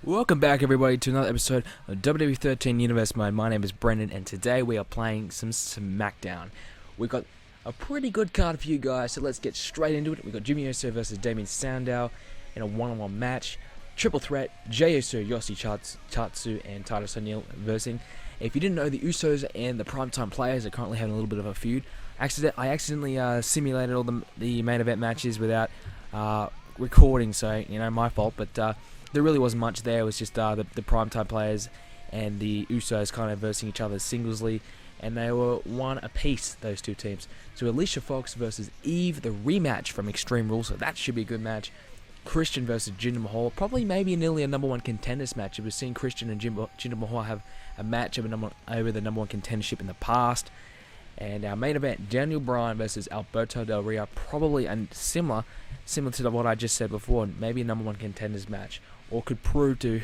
Welcome back, everybody, to another episode of WWE 13 Universe Mode. My name is Brendan, and today we are playing some Smackdown. We've got a pretty good card for you guys, so let's get straight into it. We've got Jimmy Uso versus Damien Sandow in a one-on-one match. Triple threat, Jey Uso, Yoshitatsu, Tatsu, and Titus O'Neil versing. If you didn't know, the Usos and the Primetime Players are currently having a little bit of a feud. I accidentally simulated all the main event matches without recording, so, you know, my fault, but there really wasn't much there. It was just the Primetime Players and the Usos kind of versing each other singlesly, and they were one apiece, those two teams. So Alicia Fox versus Eve, the rematch from Extreme Rules, so that should be a good match. Christian versus Jinder Mahal, probably maybe nearly a number one contenders match. We've seen Christian and Jinder Mahal have a match over the number one contendership in the past. And our main event, Daniel Bryan versus Alberto Del Rio, probably similar to what I just said before, maybe a number one contenders match, or could prove to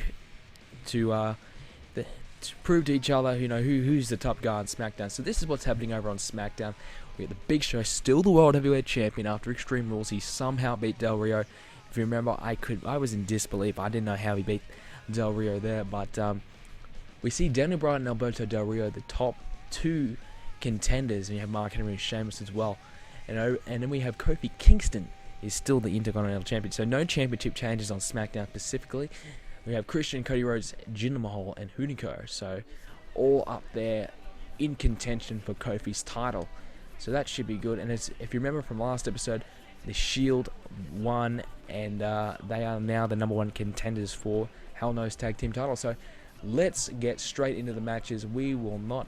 prove to each other, you know, who's the top guy on SmackDown. So this is what's happening over on SmackDown. We have the Big Show, still the World Heavyweight Champion after Extreme Rules. He somehow beat Del Rio. If you remember, I was in disbelief. I didn't know how he beat Del Rio there, but we see Daniel Bryan and Alberto Del Rio, the top two contenders, and you have Mark Henry and Sheamus as well. And then we have Kofi Kingston is still the Intercontinental Champion. So no championship changes on SmackDown specifically. We have Christian, Cody Rhodes, Jinder Mahal, and Hunico. So all up there in contention for Kofi's title. So that should be good. And if you remember from last episode, the Shield won, and they are now the number one contenders for Hell No's Tag Team title. So let's get straight into the matches. We will not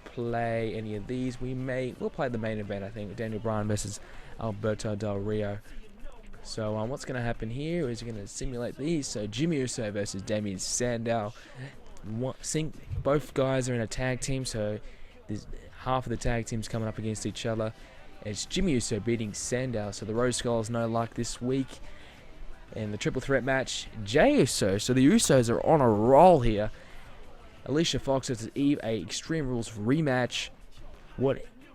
play any of these. We'll play the main event, I think, Daniel Bryan versus Alberto Del Rio. So what's going to happen here is we're going to simulate these. So Jimmy Uso versus Damien Sandow. Both guys are in a tag team, so there's half of the tag teams coming up against each other. It's Jimmy Uso beating Sandow, so the Rose Skulls no luck this week. And the triple threat match, Jey Uso. So the Usos are on a roll here. Alicia Fox versus Eve, a Extreme Rules rematch.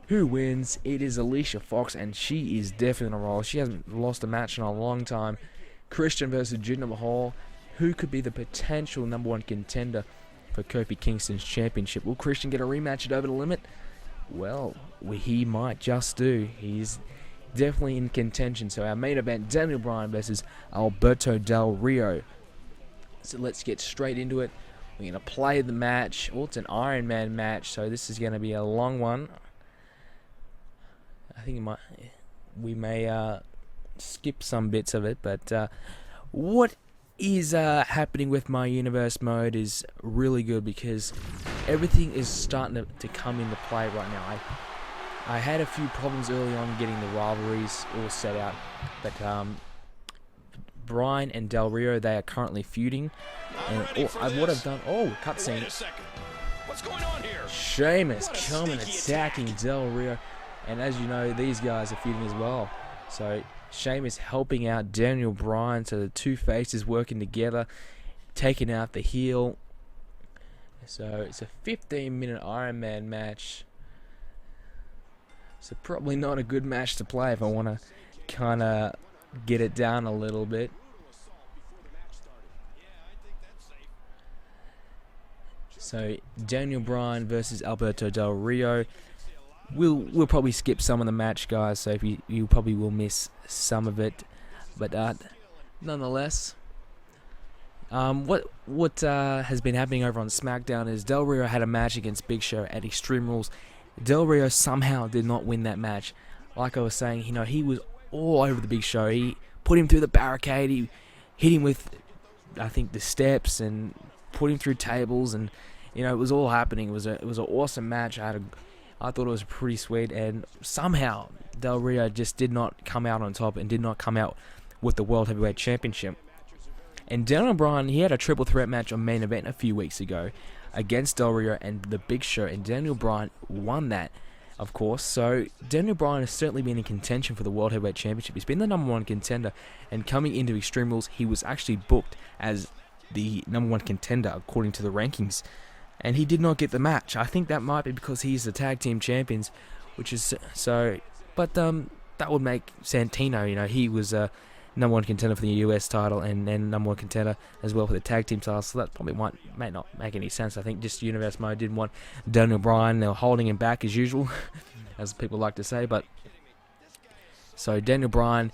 Who wins? It is Alicia Fox, and she is definitely on a roll. She hasn't lost a match in a long time. Christian versus Jinder Mahal. Who could be the potential number one contender for Kofi Kingston's championship? Will Christian get a rematch at Over the Limit? Well, he might just do. He's definitely in contention. So our main event, Daniel Bryan versus Alberto Del Rio. So let's get straight into it. We're going to play the match. Well, it's an Iron Man match, so this is going to be a long one. I think we may skip some bits of it, but what is happening with my universe mode is really good because everything is starting to come into play right now. I had a few problems early on getting the rivalries all set out, but Bryan and Del Rio, they are currently feuding, and what I've done, cutscene. What's going on here? Sheamus coming attacking Del Rio, and as you know, these guys are feuding as well. So Sheamus helping out Daniel Bryan, so the two faces working together, taking out the heel. So it's a 15-minute Iron Man match. So probably not a good match to play if I want to kind of get it down a little bit. So Daniel Bryan versus Alberto Del Rio. We'll probably skip some of the match, guys, so if you probably will miss some of it, but nonetheless, what has been happening over on SmackDown is Del Rio had a match against Big Show at Extreme Rules. Del Rio somehow did not win that match. Like I was saying, you know, he was all over the Big Show. He put him through the barricade. He hit him with, I think, the steps, and put him through tables, and you know, it was all happening. It was an awesome match. I thought it was pretty sweet, and somehow Del Rio just did not come out on top and did not come out with the World Heavyweight Championship. And Daniel Bryan, he had a triple threat match on main event a few weeks ago against Del Rio and the Big Show, and Daniel Bryan won that, of course. So Daniel Bryan has certainly been in contention for the World Heavyweight Championship. He's been the number one contender, and coming into Extreme Rules, he was actually booked as the number one contender according to the rankings, and he did not get the match. I think that might be because he's the tag team champions, which is so. But that would make Santino, you know, he was number one contender for the US title and number one contender as well for the tag team title. So that probably may not make any sense. I think just Universe Mode didn't want Daniel Bryan. They were holding him back as usual, as people like to say. But so Daniel Bryan,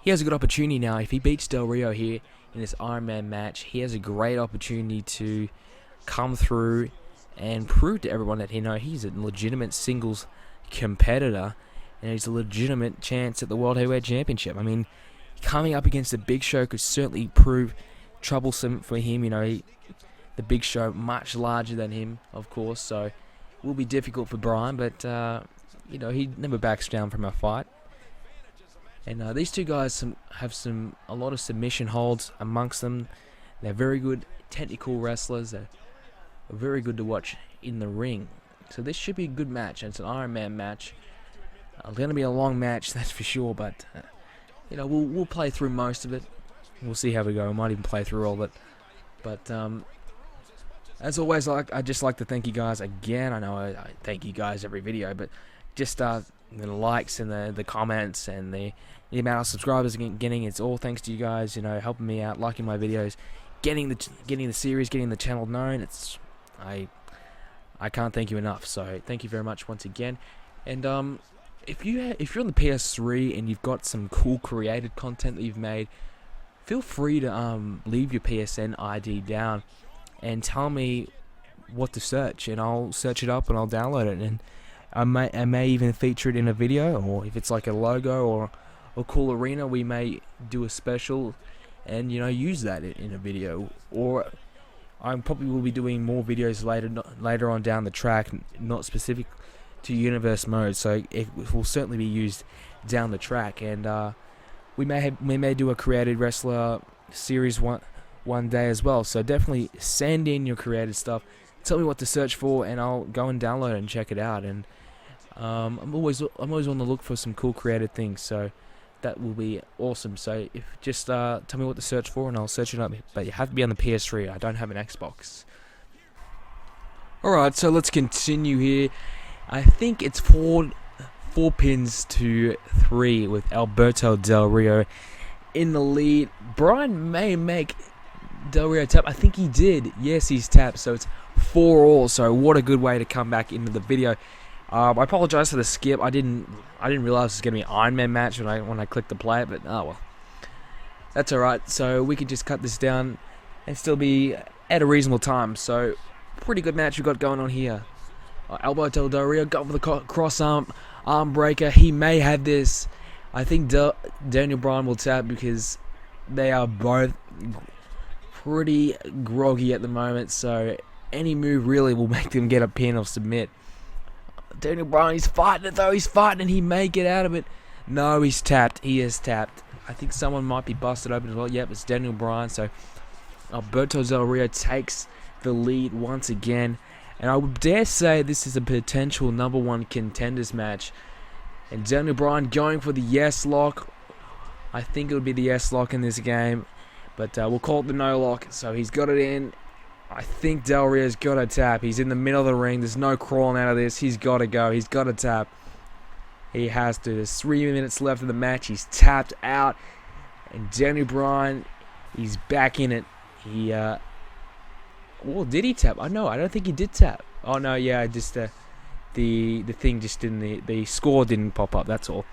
he has a good opportunity now. If he beats Del Rio here in this Iron Man match, he has a great opportunity to come through and prove to everyone that he's a legitimate singles competitor and he's a legitimate chance at the World Heavyweight Championship. I mean, coming up against the Big Show could certainly prove troublesome for him. The Big Show much larger than him, of course, so it will be difficult for Bryan, but he never backs down from a fight. And these two guys have a lot of submission holds amongst them. They're very good technical wrestlers. They're very good to watch in the ring. So this should be a good match. And it's an Iron Man match. It's going to be a long match, that's for sure. But we'll play through most of it. We'll see how we go. We might even play through all of it. But as always, I just like to thank you guys again. I know I thank you guys every video, but just the likes and the comments and the amount of subscribers getting, it's all thanks to you guys, helping me out, liking my videos, getting the series, getting the channel known. I can't thank you enough, so thank you very much once again. And if you're on the PS3 and you've got some cool created content that you've made, feel free to leave your PSN ID down and tell me what to search, and I'll search it up and I'll download it, and I may even feature it in a video, or if it's like a logo or a cool arena, we may do a special and use that in a video. Or I probably will be doing more videos later on down the track, not specific to Universe Mode, so it will certainly be used down the track. And we may do a created wrestler series one day as well. So definitely send in your created stuff. Tell me what to search for, and I'll go and download it and check it out. And I'm always on the look for some cool creative things, so that will be awesome. So if just tell me what to search for, and I'll search it up. But you have to be on the PS3. I don't have an Xbox. Alright, so let's continue here. I think it's four pins to 3 with Alberto Del Rio in the lead. Bryan may make Del Rio tap. I think he did. Yes, he's tapped. So it's 4-all. So what a good way to come back into the video. I apologize for the skip. I didn't realize it was going to be an Iron Man match when I clicked to play it, but oh well. That's alright. So we can just cut this down and still be at a reasonable time. So pretty good match we got going on here. Alberto Del Rio got for the cross arm breaker. He may have this. I think Daniel Bryan will tap because they are both pretty groggy at the moment. So any move really will make them get a pin or submit. Daniel Bryan, he's fighting it though. He's fighting and he may get out of it. No, he's tapped. He is tapped. I think someone might be busted open as well. Yep, it's Daniel Bryan. So Alberto Del Rio takes the lead once again. And I would dare say this is a potential number one contenders match. And Daniel Bryan going for the yes lock. I think it would be the yes lock in this game. But we'll call it the no lock. So he's got it in. I think Del Rio's got to tap. He's in the middle of the ring. There's no crawling out of this. He's got to go. He's got to tap. He has to. There's 3 minutes left of the match. He's tapped out. And Daniel Bryan, he's back in it. He, well, did he tap? Oh, no, I don't think he did tap. Oh, no, yeah, just, the thing just didn't, the score didn't pop up, that's all.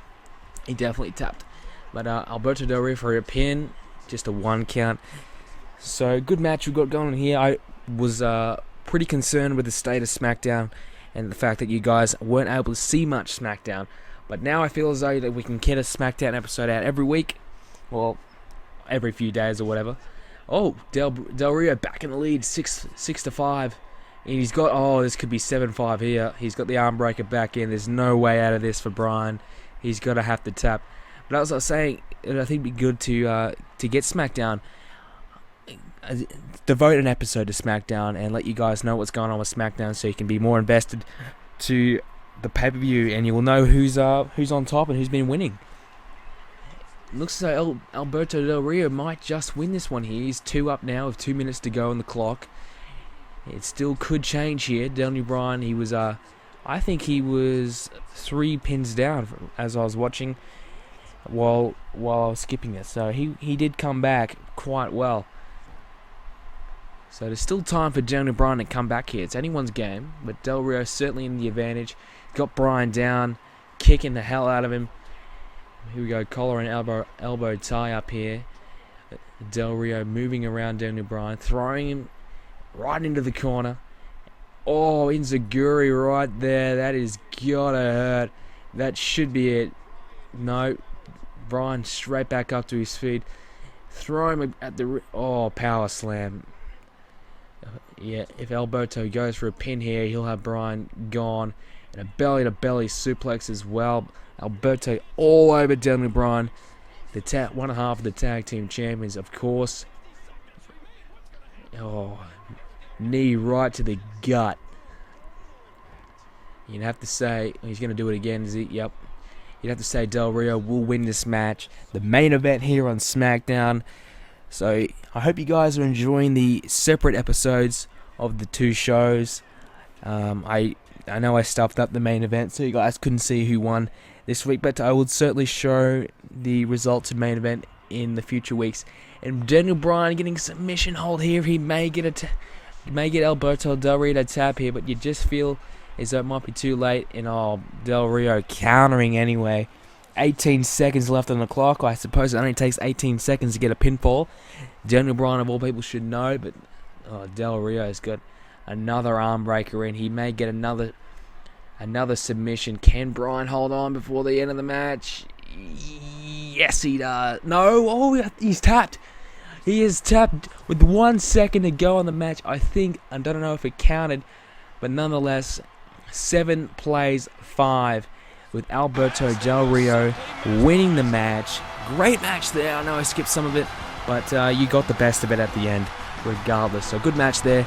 He definitely tapped. But, Alberto Del Rio for a pin, just a 1 count. So, good match we got going on here. I was, pretty concerned with the state of Smackdown and the fact that you guys weren't able to see much Smackdown. But now I feel as though that we can get a Smackdown episode out every week. Well, every few days or whatever. Oh, Del Rio back in the lead, 6-5. And he's got, oh, this could be 7-5 here. He's got the arm breaker back in. There's no way out of this for Bryan. He's got to have to tap. But as I was saying, I think it'd be good to get SmackDown, devote an episode to SmackDown and let you guys know what's going on with SmackDown, so you can be more invested to the pay-per-view, and you will know who's on top and who's been winning. Looks like Alberto Del Rio might just win this one here. He's 2 up now with 2 minutes to go on the clock. It still could change here. Daniel Bryan, he was, I think he was 3 pins down as I was watching. while I was skipping it. So he did come back quite well. So there's still time for Daniel Bryan to come back here. It's anyone's game, but Del Rio certainly in the advantage. Got Bryan down, kicking the hell out of him. Here we go, collar and elbow tie up here. Del Rio moving around Daniel Bryan, throwing him right into the corner. Oh, Inzaguri right there. That is gotta hurt. That should be it. No. Bryan straight back up to his feet. Throw him at the... Oh, power slam. Yeah, if Alberto goes for a pin here, he'll have Bryan gone. And a belly-to-belly suplex as well. Alberto all over Daniel Bryan. One half of the tag team champions, of course. Oh, knee right to the gut. You'd have to say, he's going to do it again, is he? Yep. You'd have to say Del Rio will win this match. The main event here on Smackdown. So, I hope you guys are enjoying the separate episodes of the two shows. I know I stuffed up the main event, so you guys couldn't see who won this week, but I would certainly show the results of main event in the future weeks. And Daniel Bryan getting submission hold here. He may get Alberto Del Rio to tap here, but you just feel as though it might be too late. And Del Rio countering anyway. 18 seconds left on the clock. I suppose it only takes 18 seconds to get a pinfall. Daniel Bryan, of all people, should know, but Del Rio's got another arm breaker in. He may get another submission. Can Bryan hold on before the end of the match? Yes, he does. No, he's tapped. He is tapped with 1 second to go on the match. I don't know if it counted, but nonetheless, 7 plays 5 with Alberto Del Rio winning the match. Great match there. I know I skipped some of it, but you got the best of it at the end regardless. So good match there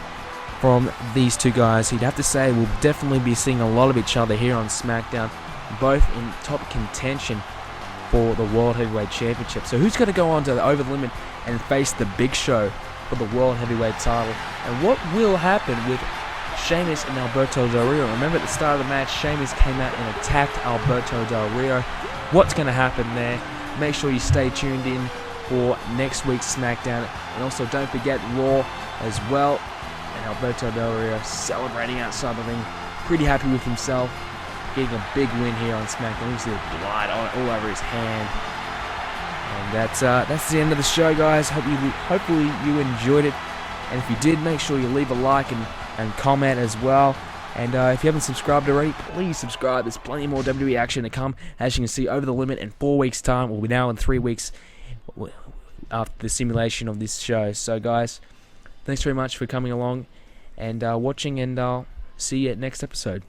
from these two guys. You'd have to say we'll definitely be seeing a lot of each other here on SmackDown, both in top contention for the World Heavyweight Championship. So who's going to go on to the Over the Limit and face the Big Show for the World Heavyweight title? And what will happen with Sheamus and Alberto Del Rio? Remember at the start of the match, Sheamus came out and attacked Alberto Del Rio. What's going to happen there? Make sure you stay tuned in for next week's SmackDown. And also don't forget Raw as well. And Alberto Del Rio celebrating outside the ring. Pretty happy with himself. Getting a big win here on SmackDown. You see the blood all over his hand. And that's the end of the show, guys. Hopefully you enjoyed it. And if you did, make sure you leave a like and comment as well. And if you haven't subscribed already, please subscribe. There's plenty more WWE action to come. As you can see, Over the Limit in 4 weeks' time. We'll be now in 3 weeks after the simulation of this show. So, guys, thanks very much for coming along and watching, and I'll see you at next episode.